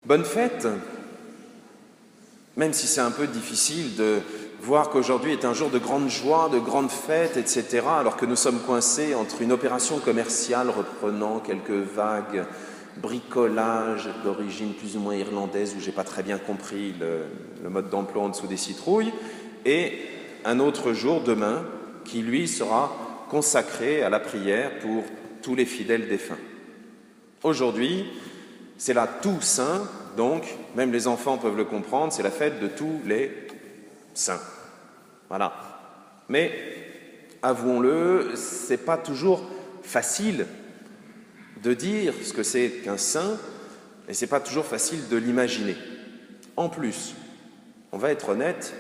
Bonne fête, même si c'est un peu difficile de voir qu'aujourd'hui est un jour de grande joie, de grande fête, etc., alors que nous sommes coincés entre une opération commerciale reprenant quelques vagues bricolage d'origine plus ou moins irlandaise où j'ai pas très bien compris le mode d'emploi en dessous des citrouilles, et un autre jour, demain, qui lui sera consacré à la prière pour tous les fidèles défunts. Aujourd'hui, c'est la Toussaint, donc même les enfants peuvent le comprendre, c'est la fête de tous les saints. Voilà. Mais avouons-le, c'est pas toujours facile de dire ce que c'est qu'un saint, et c'est pas toujours facile de l'imaginer. En plus, on va être honnête,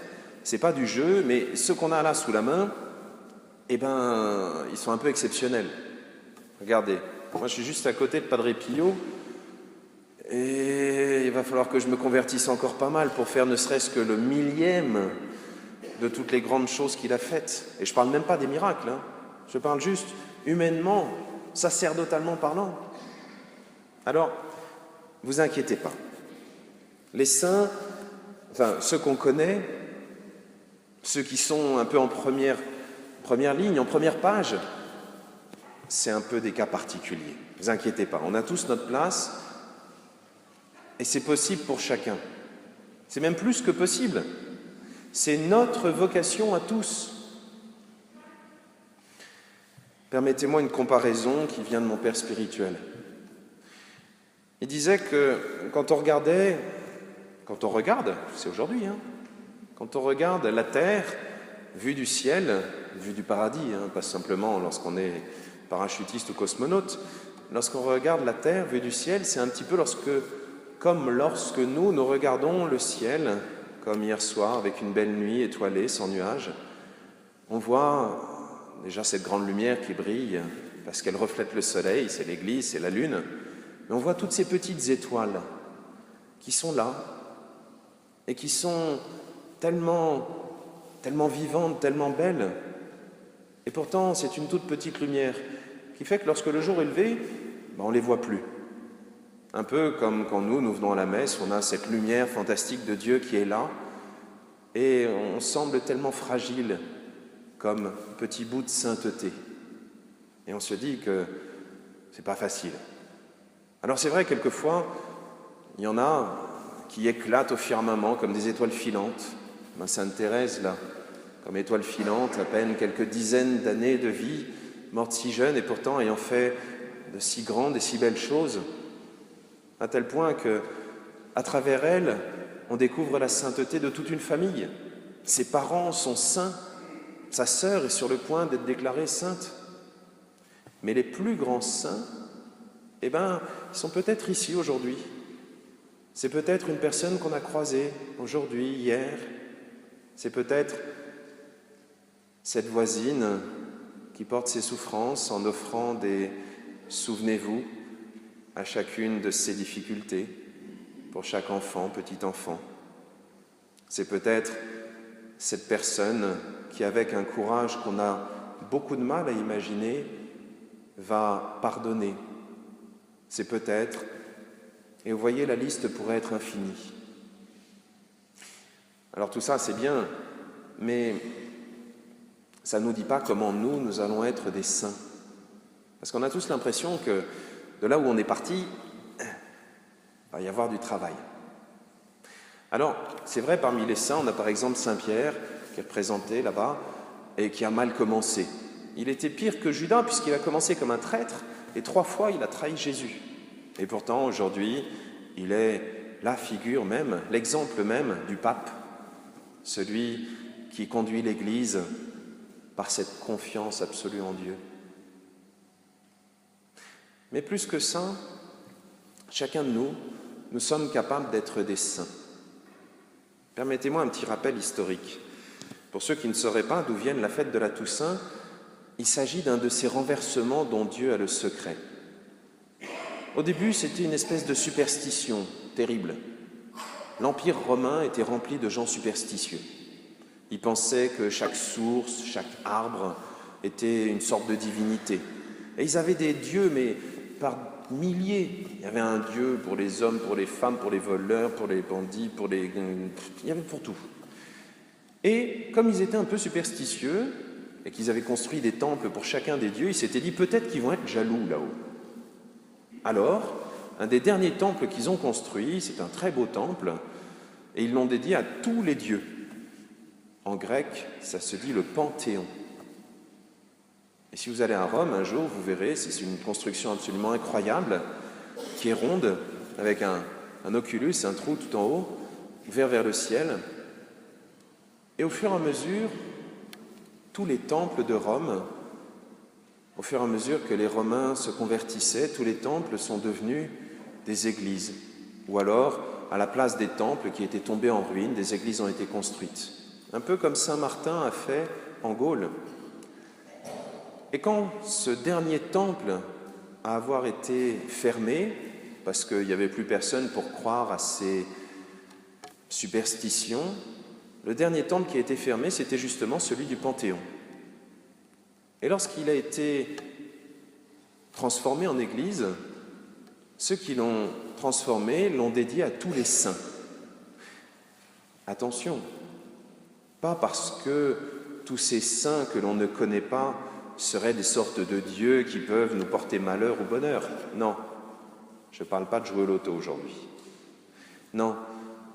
c'est pas du jeu, mais ceux qu'on a là sous la main, eh ben, ils sont un peu exceptionnels. Regardez, moi je suis juste à côté de Padre Pio, et il va falloir que je me convertisse encore pas mal pour faire ne serait-ce que le millième de toutes les grandes choses qu'il a faites. Et je parle même pas des miracles, hein. Je parle juste humainement, sacerdotalement parlant. Alors, vous inquiétez pas. Les saints, enfin ceux qu'on connaît, ceux qui sont un peu en première ligne, en première page, c'est un peu des cas particuliers. Ne vous inquiétez pas, on a tous notre place et c'est possible pour chacun. C'est même plus que possible. C'est notre vocation à tous. Permettez-moi une comparaison qui vient de mon père spirituel. Il disait que quand on regarde, c'est aujourd'hui, hein, quand on regarde la terre vue du ciel, vue du paradis, hein, pas simplement lorsqu'on est parachutiste ou cosmonaute, lorsqu'on regarde la terre vue du ciel, c'est un petit peu comme lorsque nous regardons le ciel, comme hier soir, avec une belle nuit étoilée, sans nuages. On voit déjà cette grande lumière qui brille, parce qu'elle reflète le soleil, c'est l'église, c'est la lune, mais on voit toutes ces petites étoiles qui sont là, et qui sont tellement vivantes, tellement belles. Et pourtant, c'est une toute petite lumière qui fait que lorsque le jour est levé, on ne les voit plus. Un peu comme quand nous venons à la messe, on a cette lumière fantastique de Dieu qui est là, et on semble tellement fragile, comme petit bout de sainteté. Et on se dit que c'est pas facile. Alors c'est vrai, quelquefois, il y en a qui éclatent au firmament comme des étoiles filantes. Ma Sainte Thérèse, là, comme étoile filante, à peine quelques dizaines d'années de vie, morte si jeune et pourtant ayant fait de si grandes et si belles choses, à tel point que, à travers elle, on découvre la sainteté de toute une famille. Ses parents sont saints, sa sœur est sur le point d'être déclarée sainte. Mais les plus grands saints, ils sont peut-être ici aujourd'hui. C'est peut-être une personne qu'on a croisée aujourd'hui, hier. C'est peut-être cette voisine qui porte ses souffrances en offrant des « souvenez-vous » à chacune de ses difficultés, pour chaque enfant, petit enfant. C'est peut-être cette personne qui, avec un courage qu'on a beaucoup de mal à imaginer, va pardonner. C'est peut-être, et vous voyez, la liste pourrait être infinie. Alors tout ça, c'est bien, mais ça ne nous dit pas comment nous allons être des saints. Parce qu'on a tous l'impression que de là où on est parti, il va y avoir du travail. Alors, c'est vrai, parmi les saints, on a par exemple Saint Pierre, qui est représenté là-bas, et qui a mal commencé. Il était pire que Judas, puisqu'il a commencé comme un traître, et 3 fois il a trahi Jésus. Et pourtant, aujourd'hui, il est la figure même, l'exemple même du pape, celui qui conduit l'Église par cette confiance absolue en Dieu. Mais plus que ça, chacun de nous sommes capables d'être des saints. Permettez-moi un petit rappel historique. Pour ceux qui ne sauraient pas d'où vienne la fête de la Toussaint, il s'agit d'un de ces renversements dont Dieu a le secret. Au début, c'était une espèce de superstition terrible. L'Empire romain était rempli de gens superstitieux. Ils pensaient que chaque source, chaque arbre était une sorte de divinité. Et ils avaient des dieux, mais par milliers. Il y avait un Dieu pour les hommes, pour les femmes, pour les voleurs, pour les bandits, il y avait pour tout. Et comme ils étaient un peu superstitieux, et qu'ils avaient construit des temples pour chacun des dieux, ils s'étaient dit peut-être qu'ils vont être jaloux là-haut. Alors, un des derniers temples qu'ils ont construit, c'est un très beau temple, et ils l'ont dédié à tous les dieux. En grec, ça se dit le Panthéon. Et si vous allez à Rome un jour, vous verrez, c'est une construction absolument incroyable, qui est ronde, avec un oculus, un trou tout en haut, ouvert vers le ciel. Et au fur et à mesure, tous les temples de Rome, au fur et à mesure que les Romains se convertissaient, tous les temples sont devenus des églises. Ou alors, à la place des temples qui étaient tombés en ruine, des églises ont été construites. Un peu comme Saint Martin a fait en Gaule. Et quand ce dernier temple a avoir été fermé, parce qu'il n'y avait plus personne pour croire à ces superstitions, le dernier temple qui a été fermé, c'était justement celui du Panthéon. Et lorsqu'il a été transformé en église, ceux qui l'ont transformé l'ont dédié à tous les saints. Attention, pas parce que tous ces saints que l'on ne connaît pas seraient des sortes de dieux qui peuvent nous porter malheur ou bonheur. Non, je ne parle pas de jouer au loto aujourd'hui. Non,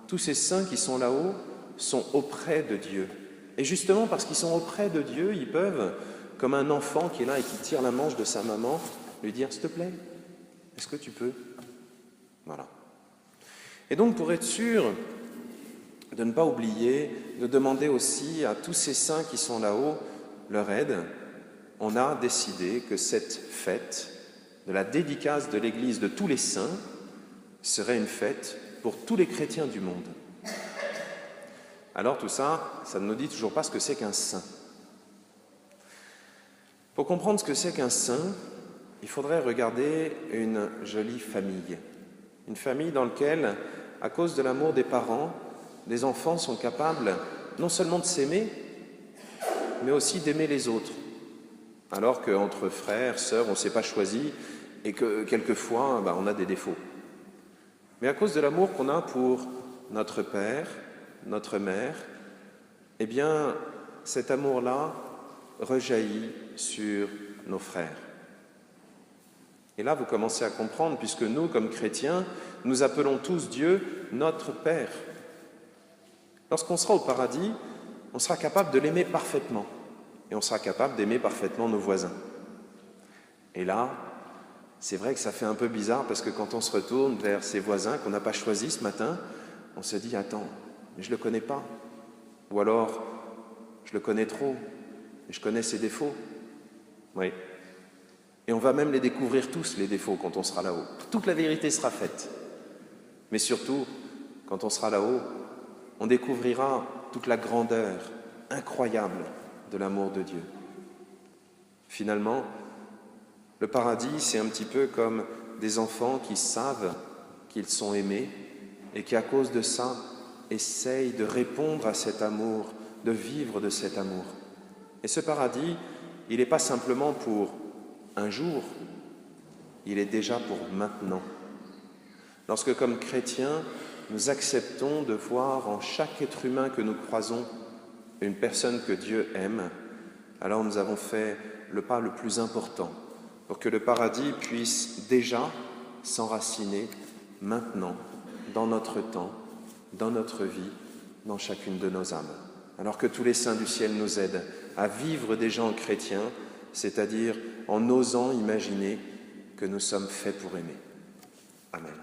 tous ces saints qui sont là-haut sont auprès de Dieu. Et justement, parce qu'ils sont auprès de Dieu, ils peuvent, comme un enfant qui est là et qui tire la manche de sa maman, lui dire « S'il te plaît, est-ce que tu peux ?» Voilà. Et donc, pour être sûr de ne pas oublier, de demander aussi à tous ces saints qui sont là-haut leur aide, on a décidé que cette fête de la dédicace de l'Église de tous les saints serait une fête pour tous les chrétiens du monde. Alors tout ça, ça ne nous dit toujours pas ce que c'est qu'un saint. Pour comprendre ce que c'est qu'un saint, il faudrait regarder une jolie famille. Une famille dans laquelle, à cause de l'amour des parents, les enfants sont capables non seulement de s'aimer, mais aussi d'aimer les autres. Alors qu'entre frères, sœurs, on ne s'est pas choisi et que quelquefois, on a des défauts. Mais à cause de l'amour qu'on a pour notre père, notre mère, eh bien, cet amour-là rejaillit sur nos frères. Et là, vous commencez à comprendre, puisque nous, comme chrétiens, nous appelons tous Dieu notre Père. Lorsqu'on sera au paradis, on sera capable de l'aimer parfaitement. Et on sera capable d'aimer parfaitement nos voisins. Et là, c'est vrai que ça fait un peu bizarre, parce que quand on se retourne vers ses voisins qu'on n'a pas choisis ce matin, on se dit « Attends, mais je ne le connais pas. » Ou alors, je le connais trop, et je connais ses défauts. Oui. Et on va même les découvrir tous, les défauts, quand on sera là-haut. Toute la vérité sera faite. Mais surtout, quand on sera là-haut, on découvrira toute la grandeur incroyable de l'amour de Dieu. Finalement, le paradis, c'est un petit peu comme des enfants qui savent qu'ils sont aimés et qui, à cause de ça, essayent de répondre à cet amour, de vivre de cet amour. Et ce paradis, il n'est pas simplement pour un jour, il est déjà pour maintenant. Lorsque, comme chrétiens, nous acceptons de voir en chaque être humain que nous croisons une personne que Dieu aime, alors nous avons fait le pas le plus important pour que le paradis puisse déjà s'enraciner maintenant, dans notre temps, dans notre vie, dans chacune de nos âmes. Alors que tous les saints du ciel nous aident à vivre des gens chrétiens, c'est-à-dire en osant imaginer que nous sommes faits pour aimer. Amen.